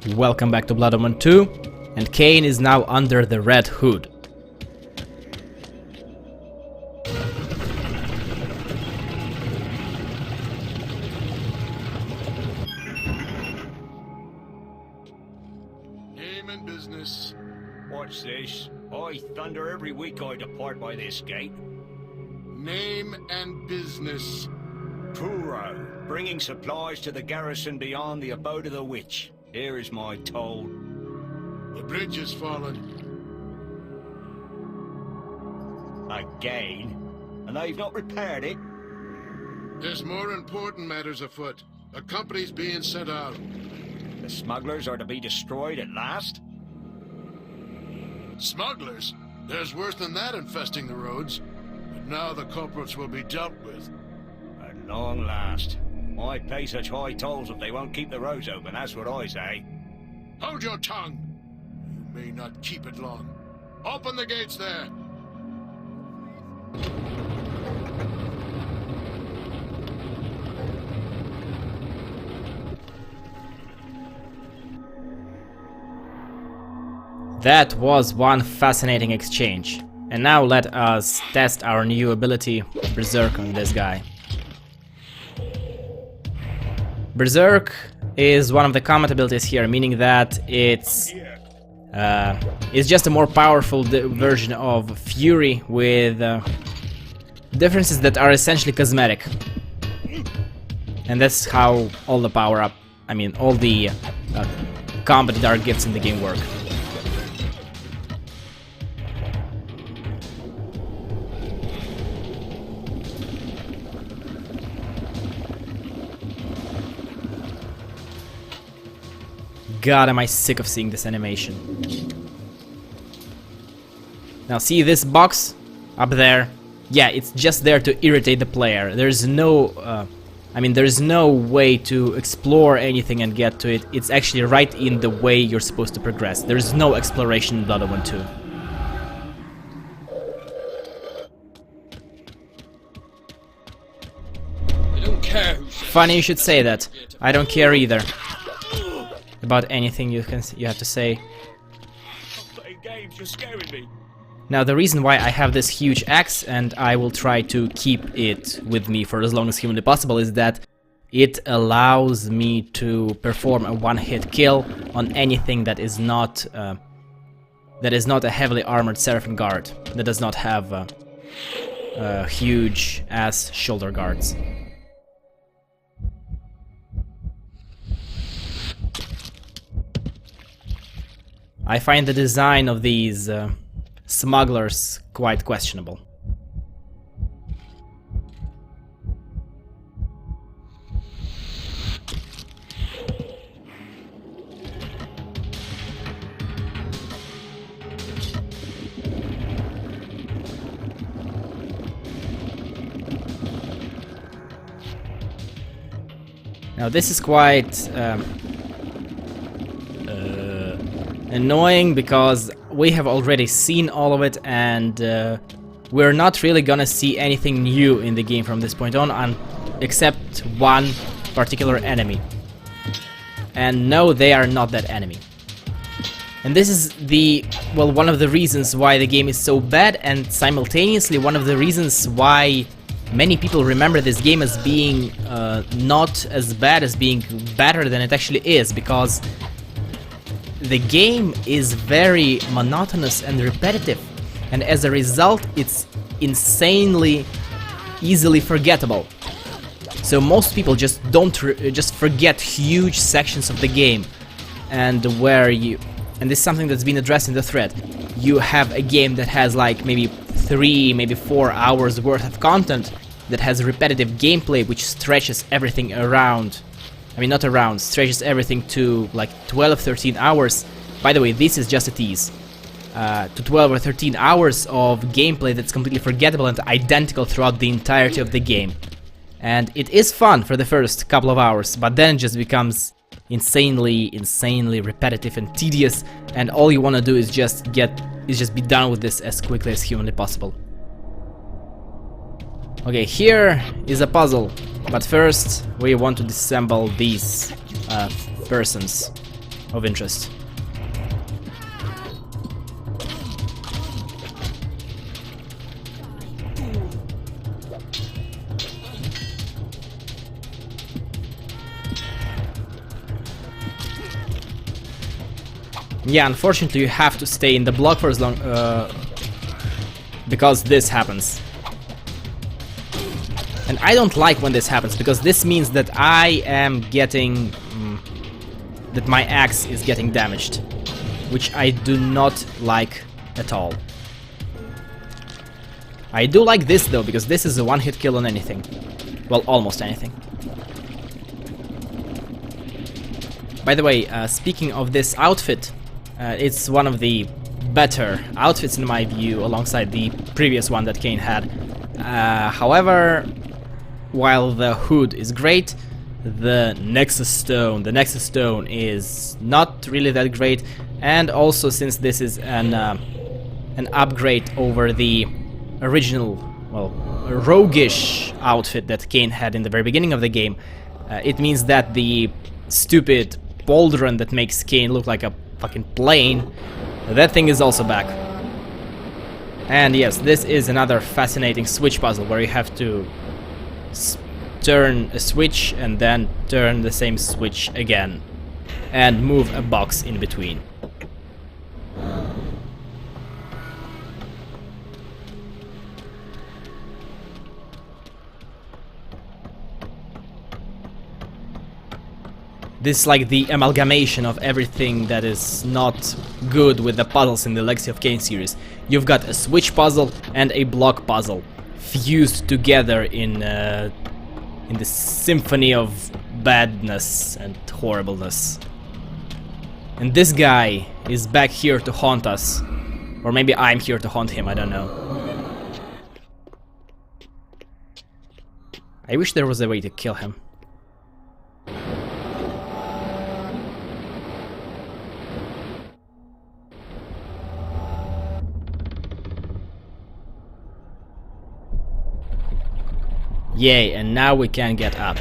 Welcome back to Blood Omen 2, and Kain is now under the red hood. Name and business. What's this? I thunder every week I depart by this gate. Name and business. Puro, bringing supplies to the garrison beyond the abode of the witch. Here is my toll. The bridge has fallen. Again? And they've not repaired it? There's more important matters afoot. A company's being sent out. The smugglers are to be destroyed at last? Smugglers? There's worse than that infesting the roads. But now the culprits will be dealt with. At long last. Why pay such high tolls if they won't keep the roads open, that's what I say. Hold your tongue! You may not keep it long. Open the gates there! That was one fascinating exchange. And now let us test our new ability, Berserk, on this guy. Berserk is one of the combat abilities here, meaning that it's just a more powerful version of Fury with differences that are essentially cosmetic. And that's how all the power-up, all the combat dark gifts in the game work. God, am I sick of seeing this animation. Now see this box up there? Yeah, it's just there to irritate the player. There's no, there's no way to explore anything and get to it. It's actually right in the way you're supposed to progress. There's no exploration in Blood Omen 2. I don't care. Funny you should say that. I don't care either about anything you have to say. I'm playing games, you're scaring me. Now the reason why I have this huge axe, and I will try to keep it with me for as long as humanly possible, is that it allows me to perform a one-hit kill on anything that is not a heavily armored Seraphim guard, that does not have huge ass shoulder guards. I find the design of these smugglers quite questionable. Now this is quite annoying because we have already seen all of it, and we're not really gonna see anything new in the game from this point on, except one particular enemy. And no, they are not that enemy. And this is one of the reasons why the game is so bad, and simultaneously one of the reasons why many people remember this game as being not as bad as being better than it actually is, because the game is very monotonous and repetitive, and as a result it's insanely easily forgettable. So most people just just forget huge sections of the game, and this is something that's been addressed in the thread. You have a game that has like maybe 3, maybe 4 hours worth of content that has repetitive gameplay which stretches everything around. Stretches everything to like 12, 13 hours. By the way, this is just a tease. To 12 or 13 hours of gameplay that's completely forgettable and identical throughout the entirety of the game. And it is fun for the first couple of hours, but then it just becomes insanely repetitive and tedious, and all you want to do is just be done with this as quickly as humanly possible. Okay, here is a puzzle, but first we want to disassemble these persons. of interest. Yeah, unfortunately you have to stay in the block for as long, because this happens. And I don't like when this happens, because this means that I am getting... that my axe is getting damaged, which I do not like at all. I do like this though, because this is a one-hit kill on anything. Well, almost anything. By the way, speaking of this outfit, it's one of the better outfits in my view, alongside the previous one that Kain had. However, while the hood is great, the Nexus Stone is not really that great, and also since this is an upgrade over the original, well, roguish outfit that Kain had in the very beginning of the game, it means that the stupid pauldron that makes Kain look like a fucking plane, that thing is also back. And yes, this is another fascinating switch puzzle where you have to turn a switch and then turn the same switch again and move a box in between. This is like the amalgamation of everything that is not good with the puzzles in the Legacy of Kain series. You've got a switch puzzle and a block puzzle fused together in the symphony of badness and horribleness. And this guy is back here to haunt us. Or maybe I'm here to haunt him, I don't know. I wish there was a way to kill him. Yay, and now we can get up.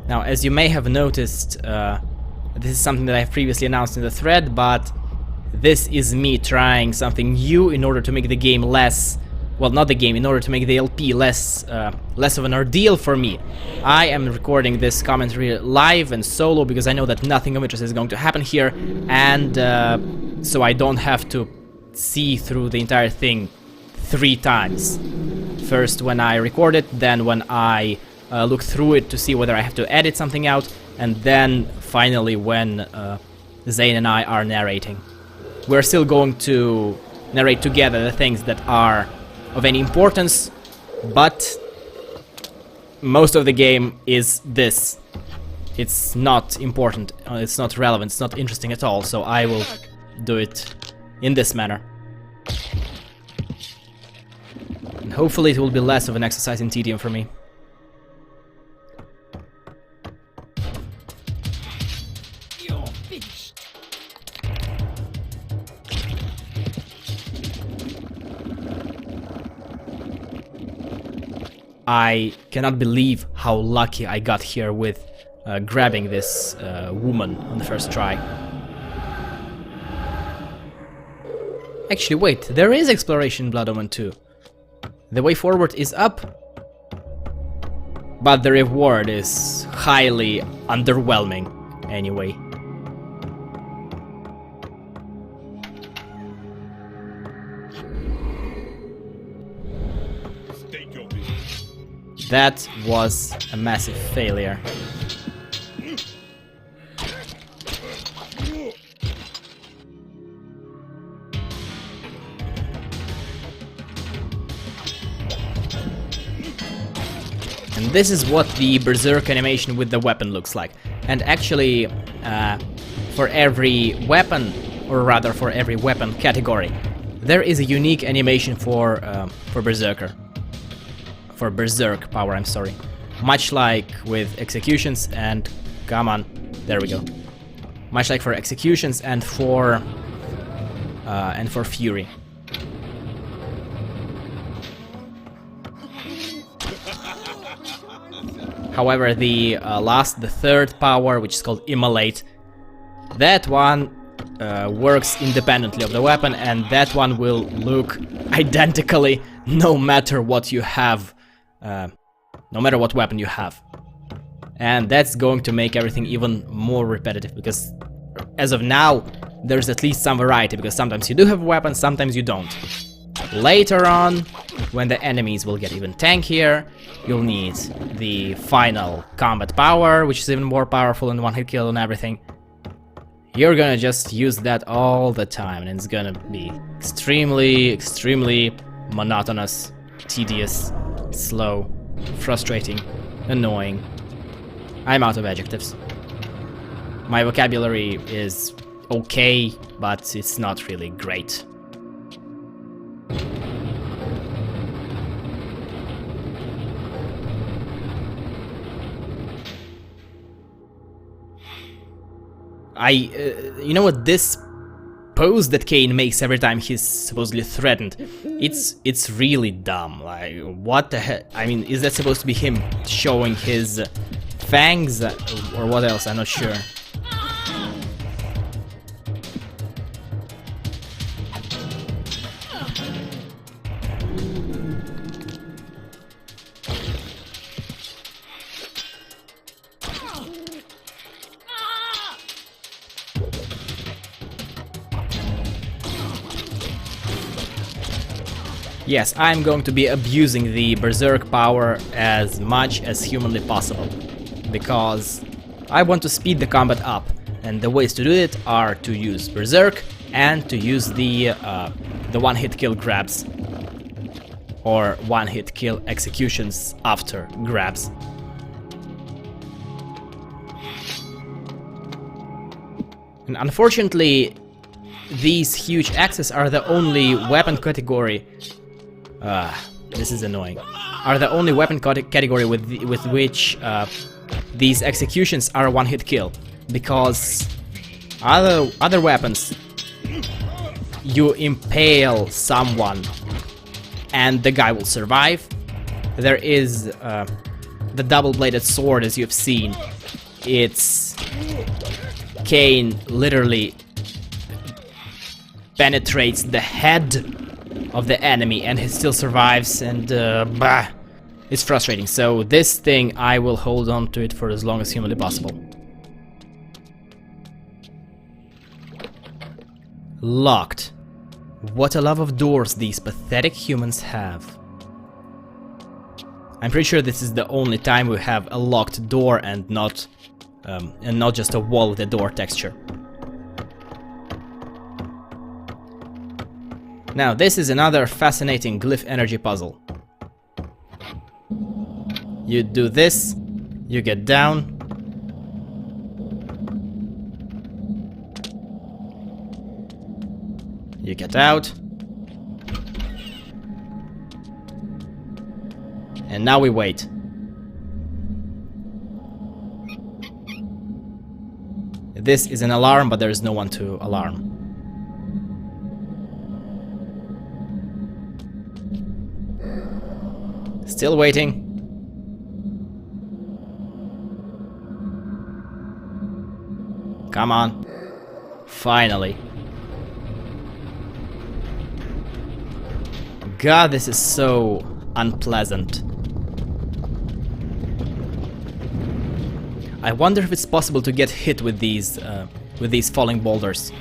Now, as you may have noticed, this is something that I've previously announced in the thread, but this is me trying something new in order to make the game less... Well, not the game, in order to make the LP less of an ordeal for me. I am recording this commentary live and solo because I know that nothing of interest is going to happen here, and so I don't have to see through the entire thing 3 times. First when I record it, then when I look through it to see whether I have to edit something out, and then finally when Zane and I are narrating. We're still going to narrate together the things that are of any importance, but most of the game is this. It's not important, it's not relevant, it's not interesting at all, so I will do it in this manner. And hopefully it will be less of an exercise in tedium for me. I cannot believe how lucky I got here with grabbing this woman on the first try. Actually, wait, there is exploration in Blood Omen 2. The way forward is up, but the reward is highly underwhelming anyway. That was a massive failure. And this is what the Berserk animation with the weapon looks like. And actually, for every weapon, or rather for every weapon category, there is a unique animation for Berserker. For Berserk power, I'm sorry. Much like with executions and... come on, there we go. Much like for executions and for Fury. However, the third power, which is called Immolate, that one works independently of the weapon, and that one will look identically no matter what you have, no matter what weapon you have. And that's going to make everything even more repetitive, because as of now, there's at least some variety, because sometimes you do have weapons, sometimes you don't. Later on, when the enemies will get even tankier, you'll need the final combat power, which is even more powerful than one-hit kill and everything. You're gonna just use that all the time, and it's gonna be extremely monotonous, tedious, slow, frustrating, annoying. I'm out of adjectives. My vocabulary is okay, but it's not really great. You know what, this pose that Kain makes every time he's supposedly threatened, it's really dumb. Like, what the heck? I mean, is that supposed to be him showing his fangs, or what else? I'm not sure. Yes, I'm going to be abusing the Berserk power as much as humanly possible, because I want to speed the combat up, and the ways to do it are to use Berserk and to use the one-hit kill grabs, or one-hit kill executions after grabs. And unfortunately, these huge axes are the only weapon category. This is annoying. Are the only weapon category with which these executions are a one-hit kill, because other weapons, you impale someone and the guy will survive. There is the double-bladed sword, as you've seen. It's Kain literally penetrates the head of the enemy and he still survives, and it's frustrating. So this thing, I will hold on to it for as long as humanly possible. Locked. What a love of doors these pathetic humans have. I'm pretty sure this is the only time we have a locked door and not just a wall with a door texture. Now, this is another fascinating glyph energy puzzle. You do this, you get down, you get out, and now we wait. This is an alarm, but there is no one to alarm. Still waiting. Come on. Finally. God, this is so unpleasant. I wonder if it's possible to get hit with these falling boulders.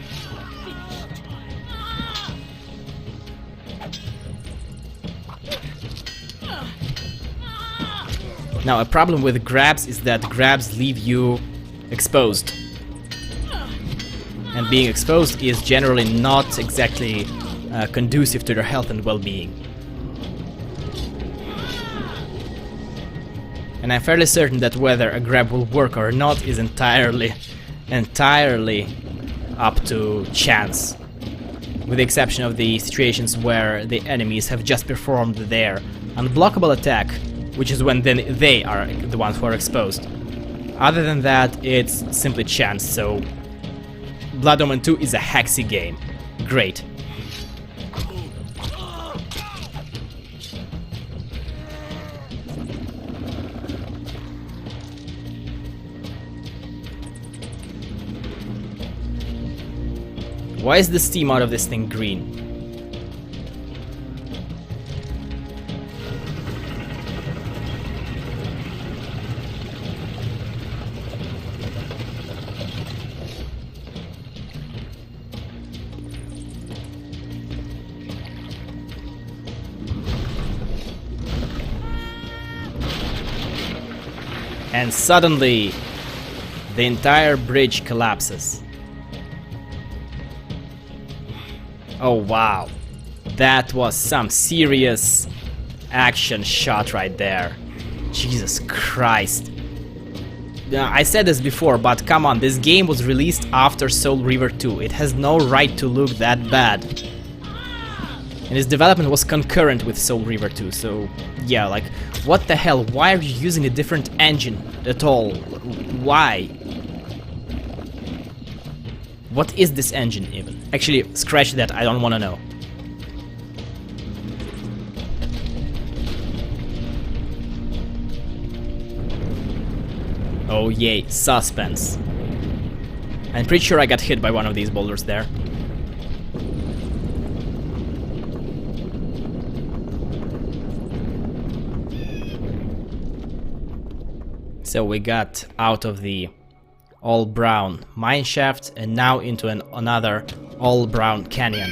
Now, a problem with grabs is that grabs leave you exposed. And being exposed is generally not exactly conducive to their health and well-being. And I'm fairly certain that whether a grab will work or not is entirely up to chance. With the exception of the situations where the enemies have just performed their unblockable attack, which is when then they are the ones who are exposed. Other than that, it's simply chance, so Blood Omen 2 is a hexy game. Great. Why is the steam out of this thing green? And suddenly, the entire bridge collapses. Oh wow, that was some serious action shot right there. Jesus Christ. I said this before, but come on, this game was released after Soul River 2. It has no right to look that bad. And its development was concurrent with Soul River 2, so yeah, like, what the hell? Why are you using a different engine at all? Why? What is this engine even? Actually, scratch that, I don't want to know. Oh yay, suspense. I'm pretty sure I got hit by one of these boulders there. So we got out of the all-brown mineshaft and now into another all-brown canyon.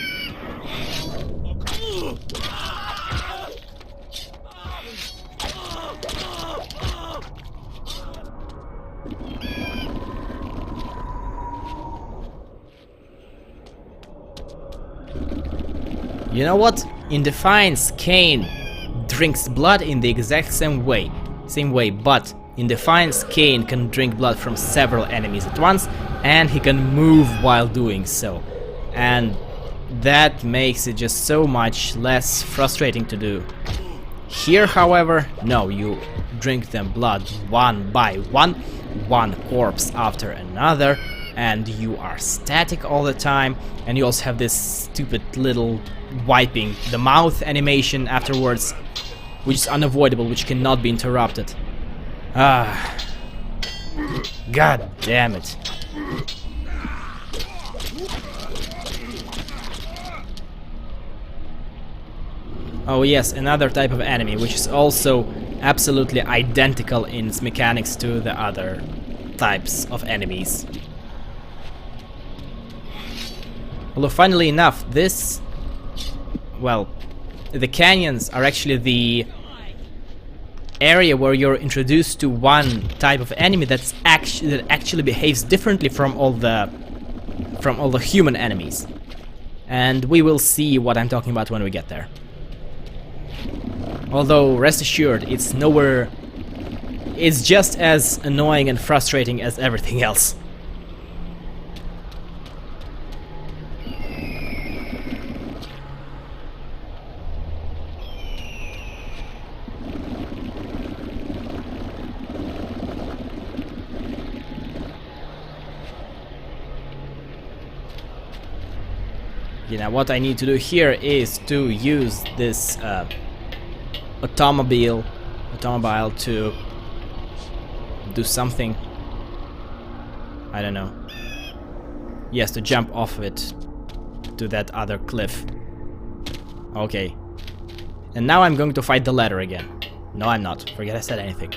You know what? In Defiance, Kain drinks blood in the exact same way, but in Defiance, Kain can drink blood from several enemies at once, and he can move while doing so. And that makes it just so much less frustrating to do. Here, however, no, you drink them blood one by one corpse after another, and you are static all the time, and you also have this stupid little wiping the mouth animation afterwards, which is unavoidable, which cannot be interrupted. Ah, god damn it. Oh yes, another type of enemy, which is also absolutely identical in its mechanics to the other types of enemies. Although funnily enough, the canyons are actually the area where you're introduced to one type of enemy that actually behaves differently from all the human enemies. And we will see what I'm talking about when we get there. Although, rest assured, it's just as annoying and frustrating as everything else. You know, what I need to do here is to use this automobile to do something. I don't know. Yes, to jump off of it to that other cliff. Okay. And now I'm going to fight the ladder again. No, I'm not. Forget I said anything.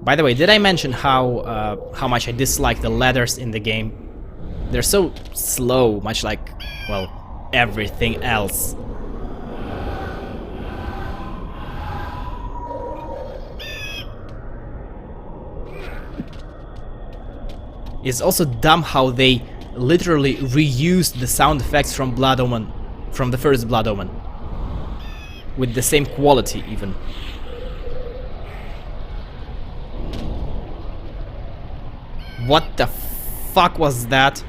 By the way, did I mention how much I dislike the ladders in the game? They're so slow, much like, well, everything else. It's also dumb how they literally reused the sound effects from Blood Omen, from the first Blood Omen, with the same quality even. What the fuck was that?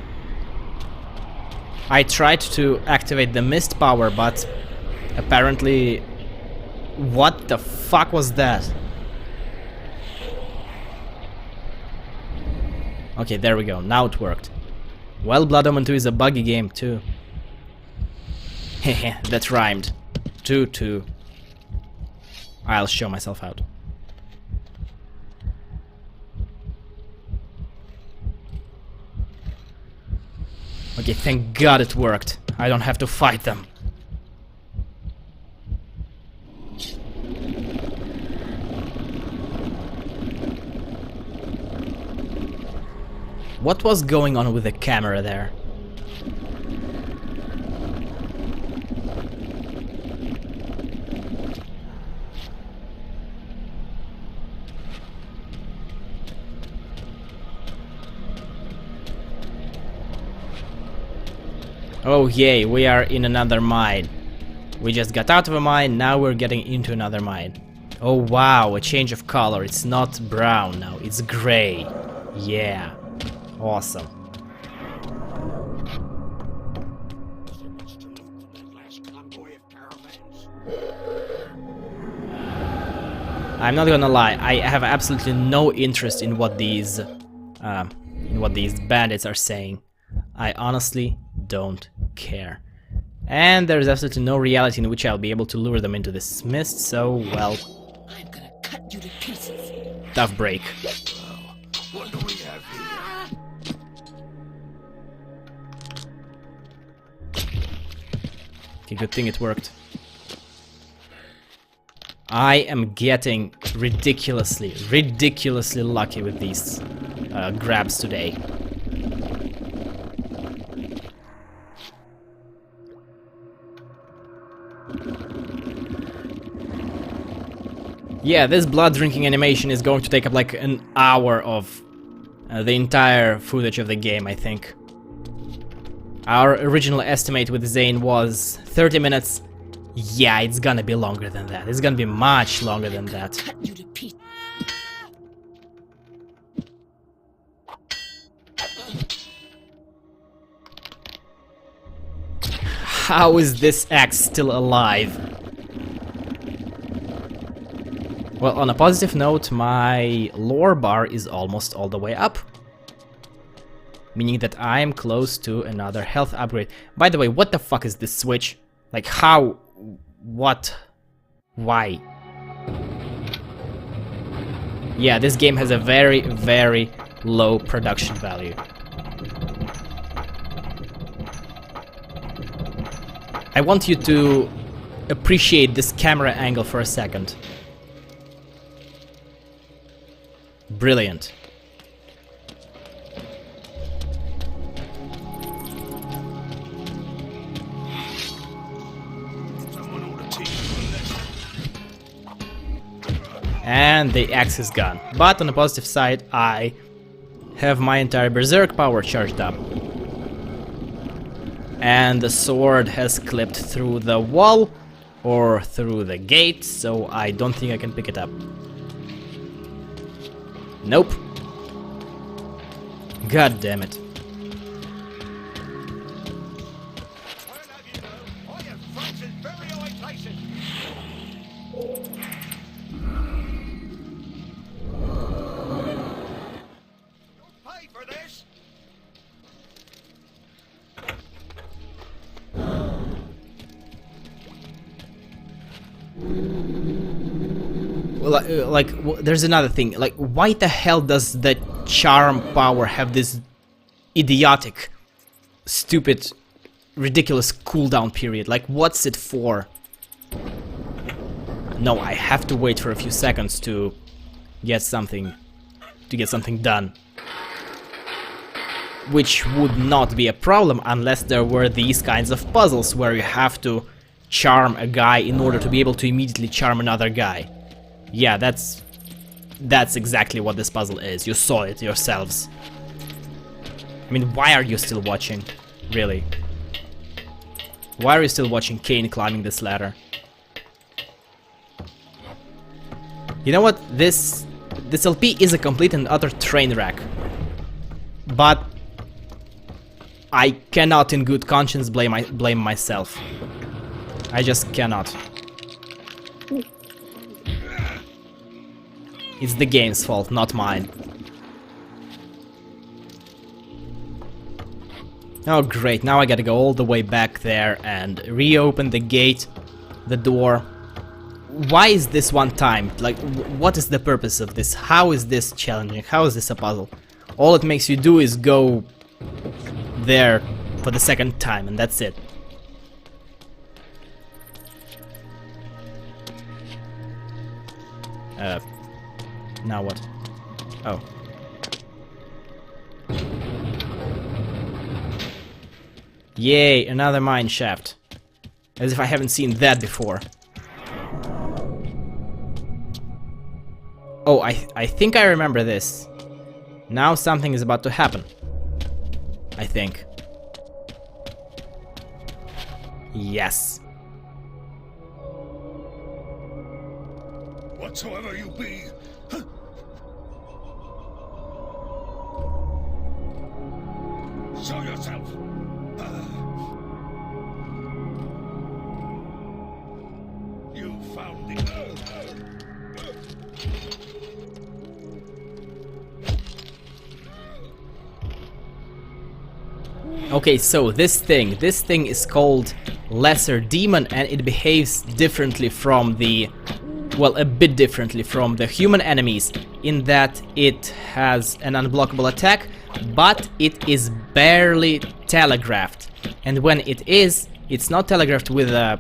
I tried to activate the mist power, but apparently... What the fuck was that? Okay, there we go. Now it worked. Well, Blood Omen 2 is a buggy game too. Hehe, that rhymed. 2-2. I'll show myself out. Okay, thank God it worked. I don't have to fight them. What was going on with the camera there? Oh yay, we are in another mine. We just got out of a mine, now we're getting into another mine. Oh wow, a change of color. It's not brown now, it's gray. Yeah, awesome. I'm not gonna lie, I have absolutely no interest in what these bandits are saying. I honestly don't care. And there's absolutely no reality in which I'll be able to lure them into this mist, so, well... I'm gonna cut you to pieces. Tough break. What do we have here? Okay, good thing it worked. I am getting ridiculously lucky with these grabs today. Yeah, this blood drinking animation is going to take up like an hour of the entire footage of the game, I think. Our original estimate with Zane was 30 minutes. Yeah, it's gonna be longer than that. It's gonna be much longer than that. Cut you to pieces. How is this axe still alive? Well, on a positive note, my lore bar is almost all the way up. Meaning that I am close to another health upgrade. By the way, what the fuck is this switch? Like, how? What? Why? Yeah, this game has a very low production value. I want you to appreciate this camera angle for a second. Brilliant. And the axe is gone. But on the positive side, I have my entire berserk power charged up. And the sword has clipped through the wall or through the gate, so I don't think I can pick it up. Nope. God damn it. There's another thing. Like, why the hell does the charm power have this idiotic, stupid, ridiculous cooldown period? Like, what's it for? No, I have to wait for a few seconds to get something done. Which would not be a problem unless there were these kinds of puzzles where you have to charm a guy in order to be able to immediately charm another guy. Yeah, that's exactly what this puzzle is. You saw it yourselves. I mean, why are you still watching? Really? Why are you still watching Kain climbing this ladder? You know what? This LP is a complete and utter train wreck. But I cannot in good conscience blame myself. I just cannot. It's the game's fault, not mine. Oh great, now I gotta go all the way back there and reopen the gate, the door. Why is this one timed? Like, what is the purpose of this? How is this challenging? How is this a puzzle? All it makes you do is go there for the second time, and that's it. Now what? Oh. Yay, another mine shaft. As if I haven't seen that before. Oh, I think I remember this. Now something is about to happen. I think. Yes. Whatsoever you be, show yourself. You found the Okay, so this thing is called Lesser Demon, and it behaves differently from the, well, a bit differently from the human enemies, in that it has an unblockable attack, but it is barely telegraphed. And when it is, it's not telegraphed with a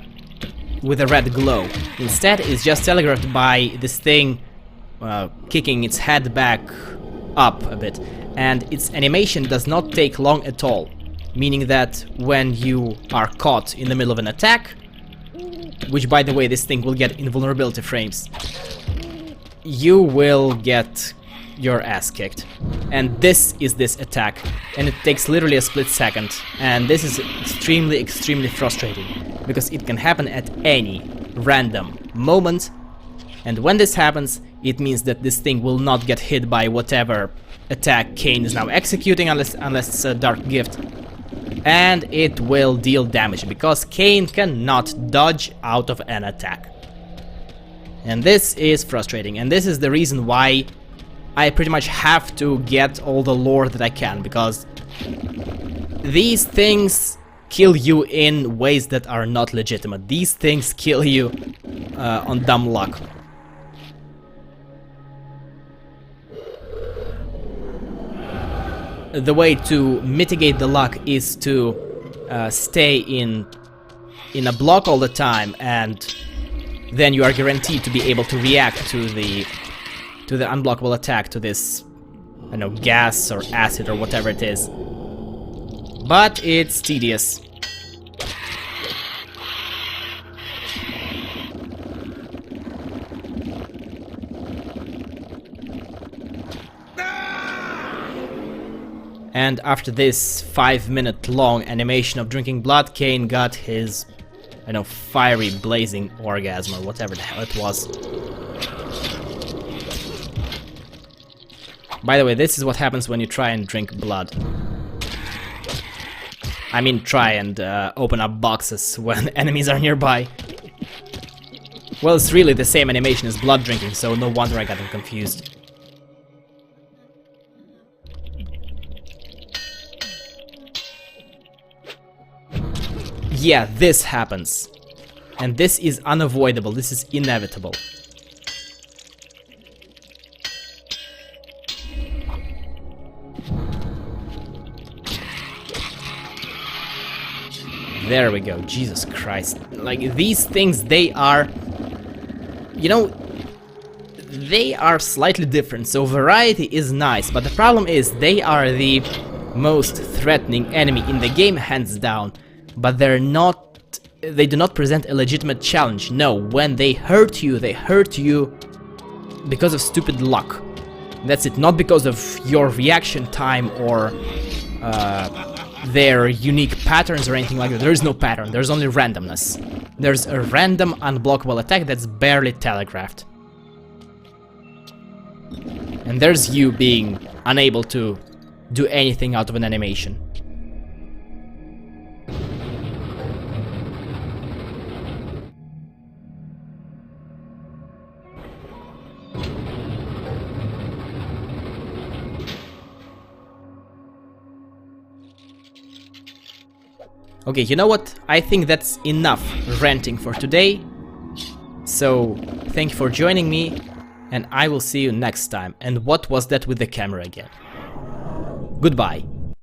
red glow. Instead, it's just telegraphed by this thing kicking its head back up a bit. And its animation does not take long at all, meaning that when you are caught in the middle of an attack, which, by the way, this thing will get invulnerability frames, you will get your ass kicked. And this is this attack, and it takes literally a split second, and this is extremely, extremely frustrating, because it can happen at any random moment, and when this happens, it means that this thing will not get hit by whatever attack Kain is now executing, unless it's a Dark Gift, and it will deal damage, because Kain cannot dodge out of an attack. And this is frustrating, and this is the reason why I pretty much have to get all the lore that I can, because these things kill you in ways that are not legitimate. These things kill you on dumb luck. The way to mitigate the luck is to stay in a block all the time, and then you are guaranteed to be able to react to the unblockable attack, to this, I don't know, gas or acid or whatever it is. But it's tedious. And after this 5-minute long animation of drinking blood, Kain got his, I don't know, fiery blazing orgasm or whatever the hell it was. By the way, this is what happens when you try and drink blood. I mean, try and open up boxes when enemies are nearby. Well, it's really the same animation as blood drinking, so no wonder I got them confused. Yeah, this happens. And this is unavoidable, this is inevitable. There we go, Jesus Christ. Like, these things, they are, you know, they are slightly different, so variety is nice, but the problem is they are the most threatening enemy in the game, hands down, but they do not present a legitimate challenge. No, when they hurt you because of stupid luck. That's it, not because of your reaction time or their unique patterns or anything like that. There is no pattern, there's only randomness. There's a random unblockable attack that's barely telegraphed. And there's you being unable to do anything out of an animation. Okay, you know what? I think that's enough ranting for today. So, thank you for joining me, and I will see you next time. And what was that with the camera again? Goodbye.